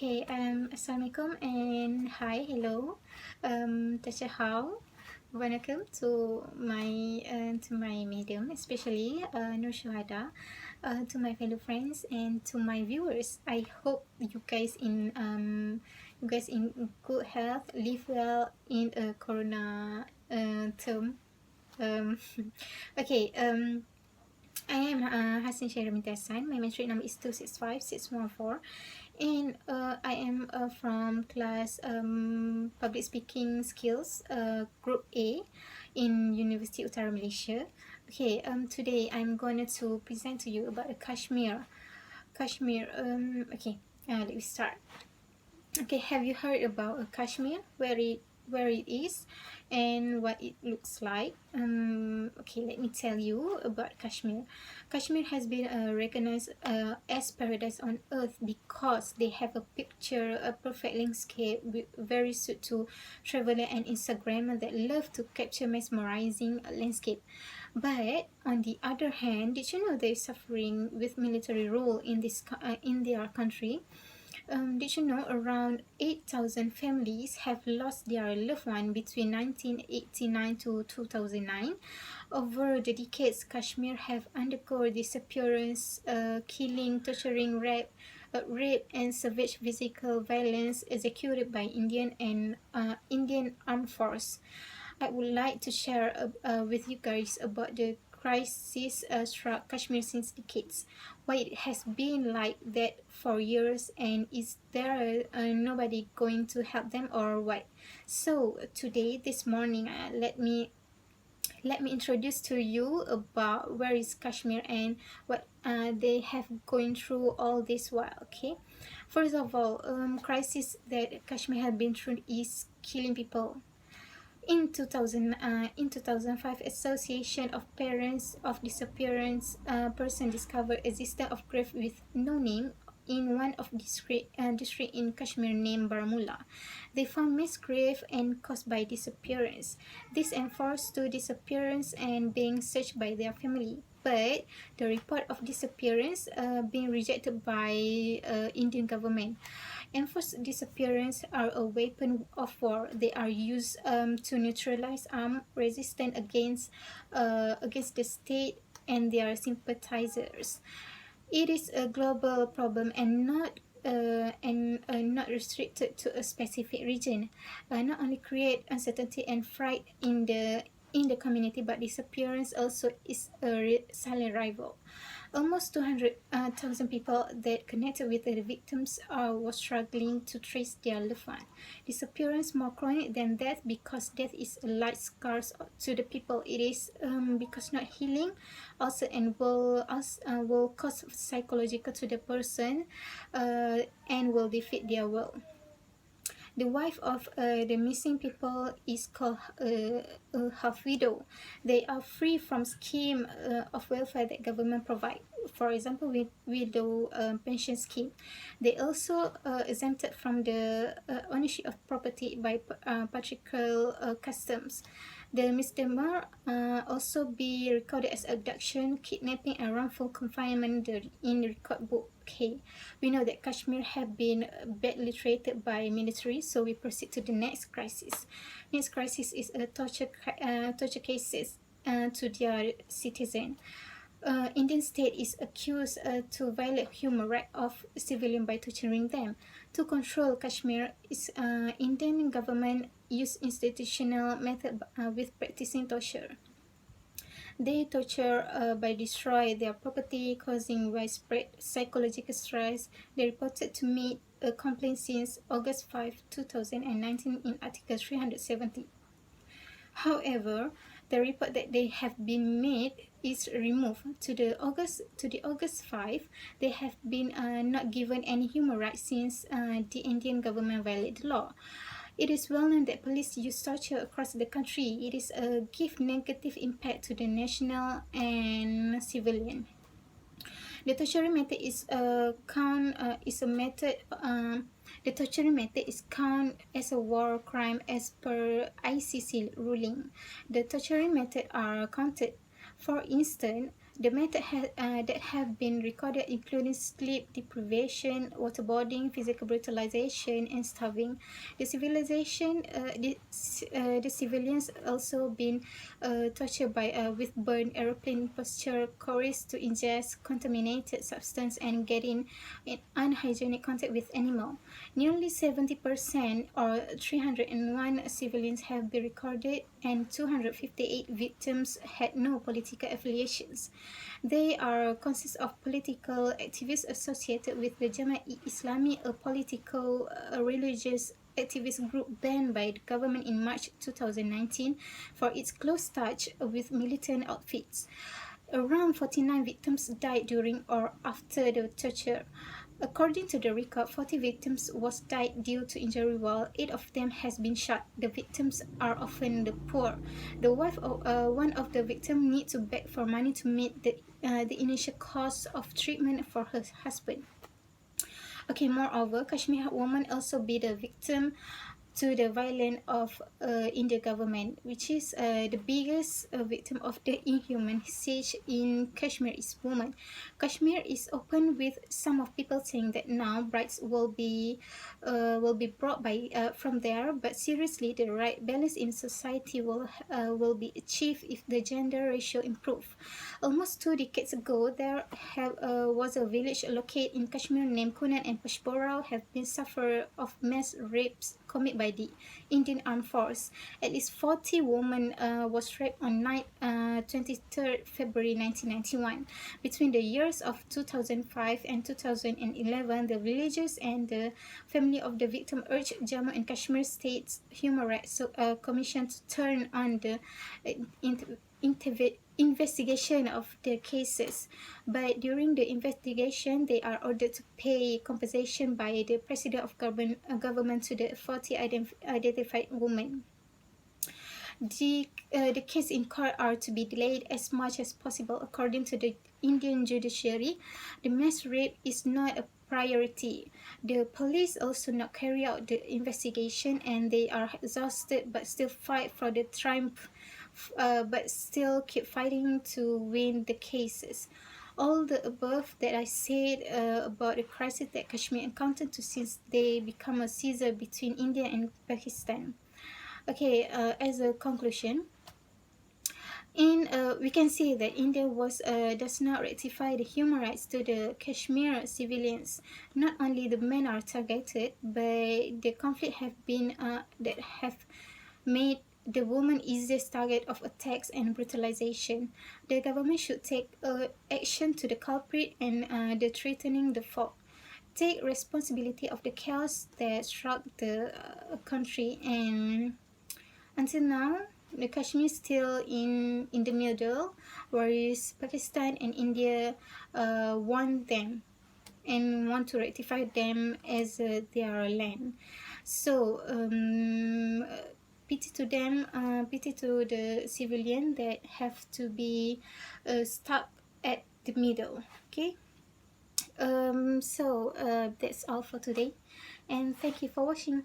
Okay, Assalamualaikum and hi, hello. Tachahau. Welcome to my medium, especially Nur Shuhada, to my fellow friends and to my viewers. I hope you guys in good health, live well in a corona term. Um, okay. I am Hassan Shahramitasan. My metric number is 265614, and I am from class Public Speaking Skills Group A in University Utara Malaysia. Okay, today I'm going to present to you about Kashmir. Kashmir. Let me start. Okay, have you heard about Kashmir? Where it is and what it looks like? Okay, let me tell you about Kashmir. Kashmir has been recognized as paradise on earth because they have a perfect landscape very suit to traveler and Instagrammer that love to capture mesmerizing landscape. But on the other hand, did you know they're suffering with military rule in their country? Did you know around 8,000 families have lost their loved one between 1989 to 2009? Over the decades, Kashmir have undergone disappearance, killing, torturing, rape and savage physical violence executed by Indian armed force. I would like to share with you guys about the crisis struck Kashmir since decades. Why it has been like that for years, and is there nobody going to help them or what? So today, this morning, let me introduce to you about where is Kashmir and what they have going through all this while. Okay, first of all, crisis that Kashmir have been through is killing people. In 2005, Association of Parents of Disappearance Person discovered existence of grave with no name in one of district in Kashmir named Baramulla. They found mass grave and caused by disappearance. This enforced to disappearance and being searched by their family. But the report of disappearance being rejected by Indian government. Enforced disappearance are a weapon of war. They are used to neutralize armed resistance against the state and their sympathizers. It is a global problem and not restricted to a specific region. Not only create uncertainty and fright in the community, but disappearance also is a silent rival. Almost 200,000 people that connected with the victims were struggling to trace their loved one. Disappearance more chronic than death because death is a light scars to the people. It is because not healing also and will cause psychological to the person and will defeat their will. The wife of the missing people is called a half widow. They are free from scheme of welfare that government provide. For example, with widow pension scheme. They also exempted from the ownership of property by patriarchal customs. The misdemeanor also be recorded as abduction, kidnapping, and wrongful confinement in the record book. Okay, we know that Kashmir have been badly treated by military, so we proceed to the next crisis. Next crisis is a torture cases to their citizen. Indian state is accused to violate human rights of civilian by torturing them. To control Kashmir, Indian government use institutional method with practicing torture. They torture by destroy their property, causing widespread psychological stress. They reported to me a complaint since August 5, 2019 in Article 370. However, the report that they have been made is removed. To the August 5, they have been not given any human rights since the Indian government violated the law. It is well known that police use torture across the country. It is a give negative impact to the national and civilian. The torturing method is a method. The torturing method is count as a war crime as per ICC ruling. The torturing method are counted. For instance, The that have been recorded including sleep deprivation, waterboarding, physical brutalization, and starving. The civilians also been tortured by with burned aeroplane posture, coerced to ingest contaminated substance, and getting in unhygienic contact with animal. Nearly 70% or 301 civilians have been recorded, and 258 victims had no political affiliations. They are consist of political activists associated with the Jamaat-e-Islami, a political religious activist group banned by the government in March 2019 for its close touch with militant outfits. Around 49 victims died during or after the torture. According to the record, 40 victims was died due to injury, while 8 of them has been shot. The victims are often the poor. The wife of one of the victims need to beg for money to meet the initial cost of treatment for her husband. Okay, moreover, Kashmir woman also be the victim to the violence of Indian government, which is the biggest victim of the inhuman siege in Kashmir is women. Kashmir is open with some of people saying that now brides will be brought by from there, but seriously, the right balance in society will be achieved if the gender ratio improve. Almost 2 decades ago, there was a village located in Kashmir named Kunan and Peshpora have been suffered of mass rapes committed by the Indian Armed Force. At least 40 women was raped on night 23rd February 1991. Between the years of 2005 and 2011, the villagers and the family of the victim urged Jammu and Kashmir State's Human Rights Commission to turn on the investigation of the cases, but during the investigation they are ordered to pay compensation by the president of government to the 40 identified women. The case in court are to be delayed as much as possible. According to the Indian judiciary, the mass rape is not a priority. The police also not carry out the investigation, and they are exhausted but still fight for the triumph, but still keep fighting to win the cases. All the above that I said about the crisis that Kashmir encountered to since they become a scissor between India and Pakistan. Okay, as a conclusion, we can see that India does not rectify the human rights to the Kashmir civilians. Not only the men are targeted, but the conflict that have made the woman easiest target of attacks and brutalization. The government should take action to the culprit and the threatening the folk. Take responsibility of the chaos that struck the country, and until now, the Kashmir is still in the middle, whereas Pakistan and India want them and want to rectify them as their land. So, pity to them, pity to the civilian that have to be stuck at the middle. Okay. That's all for today, and thank you for watching.